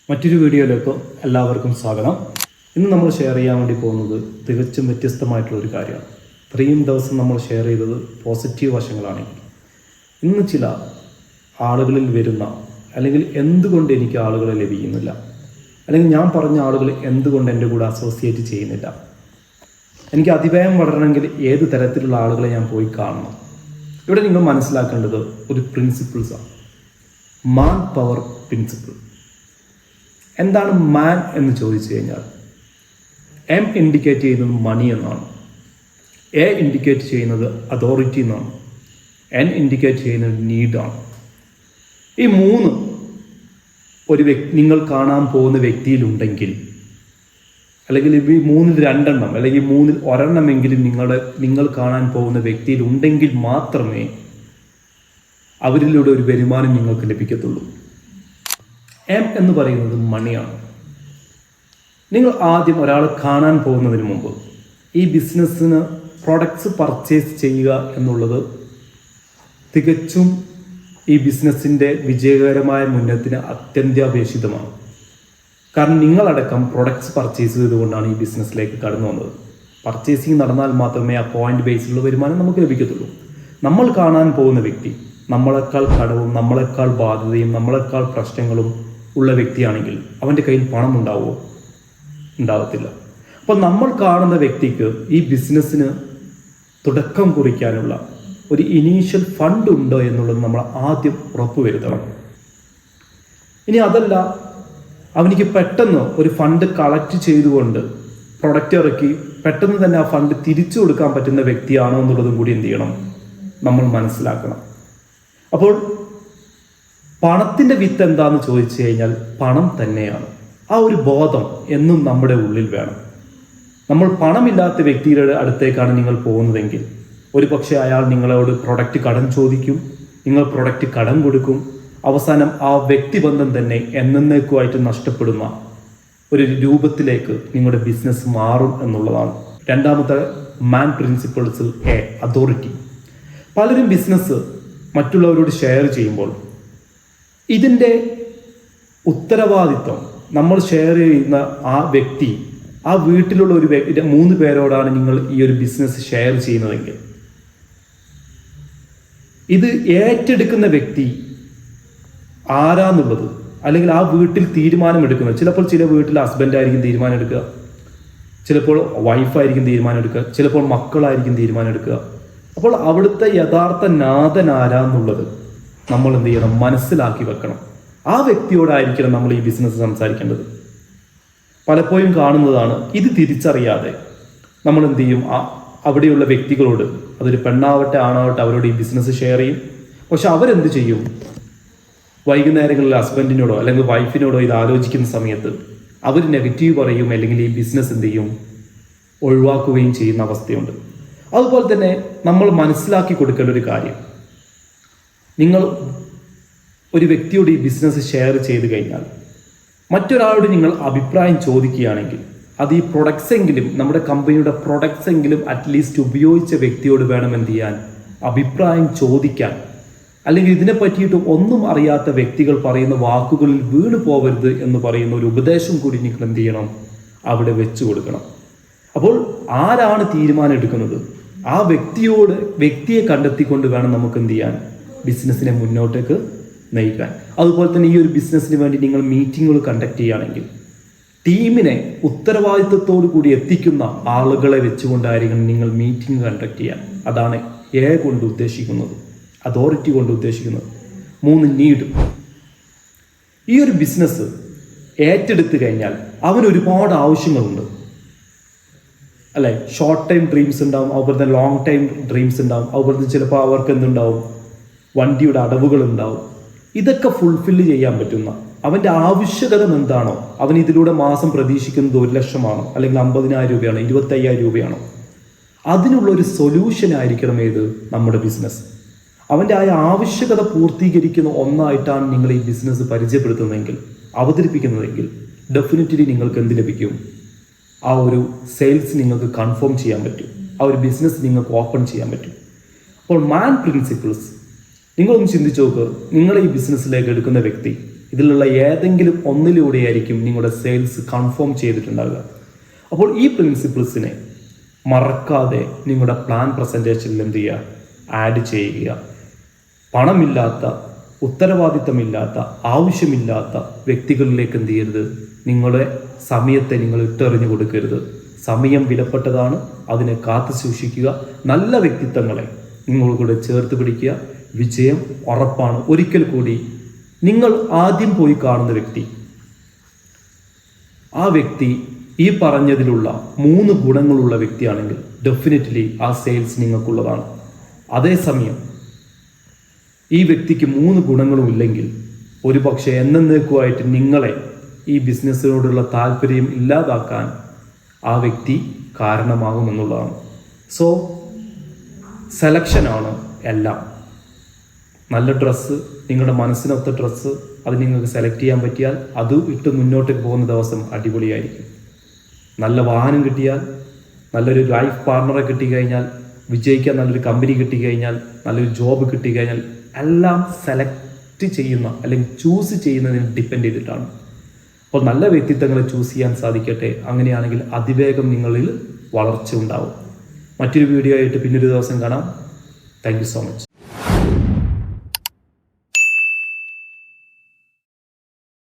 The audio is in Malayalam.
മറ്റൊരു വീഡിയോയിലേക്ക് എല്ലാവർക്കും സ്വാഗതം. ഇന്ന് നമ്മൾ ഷെയർ ചെയ്യാൻ വേണ്ടി പോകുന്നത് തികച്ചും വ്യത്യസ്തമായിട്ടുള്ള ഒരു കാര്യമാണ്. ഇത്രയും ദിവസം നമ്മൾ ഷെയർ ചെയ്തത് പോസിറ്റീവ് വശങ്ങളാണെങ്കിൽ ഇന്ന് ചില ആളുകളിൽ വരുന്ന അല്ലെങ്കിൽ എന്തുകൊണ്ട് എനിക്ക് ആളുകളെ ലഭിക്കുന്നില്ല, അല്ലെങ്കിൽ ഞാൻ പറഞ്ഞ ആളുകൾ എന്തുകൊണ്ട് എൻ്റെ കൂടെ അസോസിയേറ്റ് ചെയ്യുന്നില്ല, എനിക്ക് അതിവേഗം വളരണമെങ്കിൽ ഏത് തരത്തിലുള്ള ആളുകളെ ഞാൻ പോയി കാണണം. ഇവിടെ നിങ്ങൾ മനസ്സിലാക്കേണ്ടത് ഒരു പ്രിൻസിപ്പിൾസാണ്. Man power principle. എന്താണ് മാൻ എന്ന് ചോദിച്ചു കഴിഞ്ഞാൽ എം ഇൻഡിക്കേറ്റ് ചെയ്യുന്നത് മണി എന്നാണ്, എ ഇൻഡിക്കേറ്റ് ചെയ്യുന്നത് അതോറിറ്റി എന്നാണ്, എൻ ഇൻഡിക്കേറ്റ് ചെയ്യുന്നത് നീഡാണ്. ഈ മൂന്ന് ഒരു നിങ്ങൾ കാണാൻ പോകുന്ന വ്യക്തിയിലുണ്ടെങ്കിൽ, അല്ലെങ്കിൽ ഈ മൂന്നിൽ രണ്ടെണ്ണം അല്ലെങ്കിൽ മൂന്നിൽ ഒരെണ്ണമെങ്കിലും നിങ്ങൾ കാണാൻ പോകുന്ന വ്യക്തിയിൽ ഉണ്ടെങ്കിൽ മാത്രമേ അവരിലൂടെ ഒരു വരുമാനം നിങ്ങൾക്ക് ലഭിക്കത്തുള്ളൂ. എം എന്ന് പറയുന്നത് മണിയാണ്. നിങ്ങൾ ആദ്യം ഒരാൾ കാണാൻ പോകുന്നതിന് മുമ്പ് ഈ ബിസിനസ്സിന് പ്രൊഡക്ട്സ് പർച്ചേസ് ചെയ്യുക എന്നുള്ളത് തികച്ചും ഈ ബിസിനസ്സിൻ്റെ വിജയകരമായ മുന്നേറ്റത്തിന് അത്യന്താപേക്ഷിതമാണ്. കാരണം നിങ്ങളടക്കം പ്രൊഡക്ട്സ് പർച്ചേസ് ചെയ്തുകൊണ്ടാണ് ഈ ബിസിനസ്സിലേക്ക് കടന്നു വന്നത്. പർച്ചേസിങ് നടന്നാൽ മാത്രമേ ആ പോയിന്റ് ബേസിലുള്ള വരുമാനം നമുക്ക് ലഭിക്കത്തുള്ളൂ. നമ്മൾ കാണാൻ പോകുന്ന വ്യക്തി നമ്മളെക്കാൾ കടവും നമ്മളെക്കാൾ ബാധ്യതയും നമ്മളെക്കാൾ പ്രശ്നങ്ങളും ഉള്ള വ്യക്തിയാണെങ്കിൽ അവൻ്റെ കയ്യിൽ പണം ഉണ്ടാവുമോ? ഉണ്ടാകത്തില്ല. അപ്പോൾ നമ്മൾ കാണുന്ന വ്യക്തിക്ക് ഈ ബിസിനസ്സിന് തുടക്കം കുറിക്കാനുള്ള ഒരു ഇനീഷ്യൽ ഫണ്ട് ഉണ്ടോ എന്നുള്ളത് നമ്മൾ ആദ്യം ഉറപ്പുവരുത്തണം. ഇനി അതല്ല, അവനിക്ക് പെട്ടെന്ന് ഒരു ഫണ്ട് കളക്ട് ചെയ്തുകൊണ്ട് പ്രൊഡക്റ്റ് ഇറക്കി പെട്ടെന്ന് തന്നെ ആ ഫണ്ട് തിരിച്ചു കൊടുക്കാൻ പറ്റുന്ന വ്യക്തിയാണോ എന്നുള്ളതും കൂടി എന്ത് ചെയ്യണം, നമ്മൾ മനസ്സിലാക്കണം. അപ്പോൾ പണത്തിൻ്റെ വിത്ത് എന്താണെന്ന് ചോദിച്ചു കഴിഞ്ഞാൽ പണം തന്നെയാണ്. ആ ഒരു ബോധം എന്നും നമ്മുടെ ഉള്ളിൽ വേണം. നമ്മൾ പണമില്ലാത്ത വ്യക്തിയുടെ അടുത്തേക്കാണ് നിങ്ങൾ പോകുന്നതെങ്കിൽ ഒരു പക്ഷേ അയാൾ നിങ്ങളോട് പ്രൊഡക്റ്റ് കടം ചോദിക്കും, നിങ്ങൾ പ്രൊഡക്റ്റ് കടം കൊടുക്കും, അവസാനം ആ വ്യക്തിബന്ധം തന്നെ എന്നേക്കുമായിട്ട് നഷ്ടപ്പെടുന്ന ഒരു രൂപത്തിലേക്ക് നിങ്ങളുടെ ബിസിനസ് മാറും എന്നുള്ളതാണ്. രണ്ടാമത്തെ മാൻ പ്രിൻസിപ്പിൾസിൽ അതോറിറ്റി. പലരും ബിസിനസ് മറ്റുള്ളവരോട് ഷെയർ ചെയ്യുമ്പോൾ ഇതിൻ്റെ ഉത്തരവാദിത്വം നമ്മൾ ഷെയർ ചെയ്യുന്ന ആ വ്യക്തി, ആ വീട്ടിലുള്ള ഒരു 3 പേരോടാണ് നിങ്ങൾ ഈ ഒരു ബിസിനസ് ഷെയർ ചെയ്യുന്നതെങ്കിൽ ഇത് ഏറ്റെടുക്കുന്ന വ്യക്തി ആരാന്നുള്ളത്, അല്ലെങ്കിൽ ആ വീട്ടിൽ തീരുമാനമെടുക്കുന്നത്, ചിലപ്പോൾ ചില വീട്ടിൽ ഹസ്ബൻഡായിരിക്കും തീരുമാനം എടുക്കുക, ചിലപ്പോൾ വൈഫായിരിക്കും തീരുമാനം എടുക്കുക, ചിലപ്പോൾ മക്കളായിരിക്കും തീരുമാനം എടുക്കുക. അപ്പോൾ അവിടുത്തെ യഥാർത്ഥ നാഥൻ ആരാന്നുള്ളത് നമ്മൾ എന്ത് ചെയ്യണം, മനസ്സിലാക്കി വെക്കണം. ആ വ്യക്തിയോടായിരിക്കണം നമ്മൾ ഈ ബിസിനസ് സംസാരിക്കേണ്ടത്. പലപ്പോഴും കാണുന്നതാണ്, ഇത് തിരിച്ചറിയാതെ നമ്മൾ എന്ത് ചെയ്യും, അവിടെയുള്ള വ്യക്തികളോട്, അതൊരു പെണ്ണാവട്ടെ ആണാവട്ടെ, അവരോട് ഈ ബിസിനസ് ഷെയർ ചെയ്യും. പക്ഷെ അവരെന്ത് ചെയ്യും, വൈകുന്നേരങ്ങളിൽ ഹസ്ബൻഡിനോടോ അല്ലെങ്കിൽ വൈഫിനോടോ ഇത് ആലോചിക്കുന്ന സമയത്ത് അവർ നെഗറ്റീവ് പറയും, അല്ലെങ്കിൽ ഈ ബിസിനസ് എന്ത് ചെയ്യും, ഒഴിവാക്കുകയും ചെയ്യുന്ന അവസ്ഥയുണ്ട്. അതുപോലെ തന്നെ നമ്മൾ മനസ്സിലാക്കി കൊടുക്കേണ്ട ഒരു കാര്യം, നിങ്ങൾ ഒരു വ്യക്തിയോട് ഈ ബിസിനസ് ഷെയർ ചെയ്ത് കഴിഞ്ഞാൽ മറ്റൊരാളോട് നിങ്ങൾ അഭിപ്രായം ചോദിക്കുകയാണെങ്കിൽ അത് ഈ പ്രൊഡക്ട്സ് എങ്കിലും, നമ്മുടെ കമ്പനിയുടെ പ്രൊഡക്ട്സ് എങ്കിലും അറ്റ്ലീസ്റ്റ് ഉപയോഗിച്ച വ്യക്തിയോട് വേണം എന്ത് ചെയ്യാൻ, അഭിപ്രായം ചോദിക്കാൻ. അല്ലെങ്കിൽ ഇതിനെ പറ്റിയിട്ട് ഒന്നും അറിയാത്ത വ്യക്തികൾ പറയുന്ന വാക്കുകളിൽ വീണു പോകരുത് എന്ന് പറയുന്ന ഒരു ഉപദേശം കൂടി നിങ്ങൾ എന്ത് ചെയ്യണം, അവിടെ വെച്ചു കൊടുക്കണം. അപ്പോൾ ആരാണ് തീരുമാനം എടുക്കുന്നത്, ആ വ്യക്തിയെ കണ്ടെത്തിക്കൊണ്ട് വേണം നമുക്ക് എന്ത് ചെയ്യാൻ, ബിസിനസ്സിനെ മുന്നോട്ടേക്ക് നയിക്കാൻ. അതുപോലെ തന്നെ ഈ ഒരു ബിസിനസ്സിന് വേണ്ടി നിങ്ങൾ മീറ്റിങ്ങുകൾ കണ്ടക്ട് ചെയ്യുകയാണെങ്കിൽ ടീമിനെ ഉത്തരവാദിത്വത്തോടു കൂടി എത്തിക്കുന്ന ആളുകളെ വെച്ചുകൊണ്ടായിരിക്കണം നിങ്ങൾ മീറ്റിംഗ് കണ്ടക്ട് ചെയ്യാൻ. അതാണ് കൊണ്ട് ഉദ്ദേശിക്കുന്നത്, അതോറിറ്റി കൊണ്ട് ഉദ്ദേശിക്കുന്നത്. 3 നീഡ്. ഈ ഒരു ബിസിനസ് ഏറ്റെടുത്ത് കഴിഞ്ഞാൽ അവന് ഒരുപാട് ആവശ്യങ്ങളുണ്ട്, അല്ലെ? ഷോർട്ട് ടൈം ഡ്രീംസ് ഉണ്ടാവും, അതുപോലെ തന്നെ ലോങ് ടൈം ഡ്രീംസ് ഉണ്ടാവും, അതുപോലെ തന്നെ ചിലപ്പോൾ അവർക്ക് എന്തുണ്ടാവും, വണ്ടിയുടെ അടവുകൾ ഉണ്ടാവും. ഇതൊക്കെ ഫുൾഫില്ല് ചെയ്യാൻ പറ്റുന്ന അവൻ്റെ ആവശ്യകത എന്താണോ, അവൻ ഇതിലൂടെ മാസം പ്രതീക്ഷിക്കുന്നത് 1 ലക്ഷമാണോ, അല്ലെങ്കിൽ 50,000 രൂപയാണോ, 25,000 രൂപയാണോ, അതിനുള്ള ഒരു സൊല്യൂഷൻ ആയിരിക്കണം ഏത്, നമ്മുടെ ബിസിനസ്. അവൻ്റെ ആ ആവശ്യകത പൂർത്തീകരിക്കുന്ന ഒന്നായിട്ടാണ് നിങ്ങൾ ഈ ബിസിനസ് പരിചയപ്പെടുത്തുന്നതെങ്കിൽ, അവതരിപ്പിക്കുന്നതെങ്കിൽ ഡെഫിനറ്റ്ലി നിങ്ങൾക്ക് എന്ത് ലഭിക്കും, ആ ഒരു സെയിൽസ് നിങ്ങൾക്ക് കൺഫേം ചെയ്യാൻ പറ്റും, ആ ഒരു ബിസിനസ് നിങ്ങൾക്ക് ഓപ്പൺ ചെയ്യാൻ പറ്റും. അപ്പോൾ മാൻ പ്രിൻസിപ്പിൾസ് നിങ്ങളൊന്ന് ചിന്തിച്ചു നോക്ക്. നിങ്ങൾ ഈ ബിസിനസ്സിലേക്ക് എടുക്കുന്ന വ്യക്തി ഇതിലുള്ള ഏതെങ്കിലും ഒന്നിലൂടെയായിരിക്കും നിങ്ങളുടെ സെയിൽസ് കൺഫേം ചെയ്തിട്ടുണ്ടാവുക. അപ്പോൾ ഈ പ്രിൻസിപ്പിൾസിനെ മറക്കാതെ നിങ്ങളുടെ പ്ലാൻ പ്രസൻറ്റേഷനിൽ എന്ത് ചെയ്യുക, ആഡ് ചെയ്യുക. പണമില്ലാത്ത, ഉത്തരവാദിത്തമില്ലാത്ത, ആവശ്യമില്ലാത്ത വ്യക്തികളിലേക്ക് എന്ത് ചെയ്യരുത്, നിങ്ങളുടെ സമയത്തെ നിങ്ങൾ ഇട്ടെറിഞ്ഞു കൊടുക്കരുത്. സമയം വിലപ്പെട്ടതാണ്, അതിനെ കാത്തു സൂക്ഷിക്കുക. നല്ല വ്യക്തിത്വങ്ങളെ നിങ്ങൾക്കൂടെ ചേർത്ത് പിടിക്കുക. വിജയം ഉറപ്പാണ്. ഒരിക്കൽ കൂടി, നിങ്ങൾ ആദ്യം പോയി കാണുന്ന വ്യക്തി, ആ വ്യക്തി ഈ പറഞ്ഞതിലുള്ള 3 ഗുണങ്ങളുള്ള വ്യക്തിയാണെങ്കിൽ ഡെഫിനറ്റ്ലി ആ സെയിൽസ് നിങ്ങൾക്കുള്ളതാണ്. അതേസമയം ഈ വ്യക്തിക്ക് 3 ഗുണങ്ങളും ഇല്ലെങ്കിൽ ഒരുപക്ഷെ എന്നേക്കുമായിട്ട് നിങ്ങളെ ഈ ബിസിനസ്സിനോടുള്ള താല്പര്യം ഇല്ലാതാക്കാൻ ആ വ്യക്തി കാരണമാകുമെന്നുള്ളതാണ്. സോ സെലക്ഷനാണ് എല്ലാം. നല്ല ഡ്രസ്സ്, നിങ്ങളുടെ മനസ്സിനൊത്ത ഡ്രസ്സ്, അത് നിങ്ങൾക്ക് സെലക്ട് ചെയ്യാൻ പറ്റിയാൽ അത് ഇട്ട് മുന്നോട്ടേക്ക് പോകുന്ന ദിവസം അടിപൊളിയായിരിക്കും. നല്ല വാഹനം കിട്ടിയാൽ, നല്ലൊരു ലൈഫ് പാർട്ണറെ കിട്ടിക്കഴിഞ്ഞാൽ, വിജയിക്കാൻ നല്ലൊരു കമ്പനി കിട്ടിക്കഴിഞ്ഞാൽ, നല്ലൊരു ജോബ് കിട്ടിക്കഴിഞ്ഞാൽ, എല്ലാം സെലക്ട് ചെയ്യുന്ന അല്ലെങ്കിൽ ചൂസ് ചെയ്യുന്നതിന് ഡിപ്പെൻഡ് ചെയ്തിട്ടാണ്. അപ്പോൾ നല്ല വ്യക്തിത്വങ്ങളെ ചൂസ് ചെയ്യാൻ സാധിക്കട്ടെ. അങ്ങനെയാണെങ്കിൽ അതിവേഗം നിങ്ങളിൽ വളർച്ച ഉണ്ടാവും. മറ്റൊരു വീഡിയോ ആയിട്ട് പിന്നൊരു ദിവസം കാണാം. Thank you so much.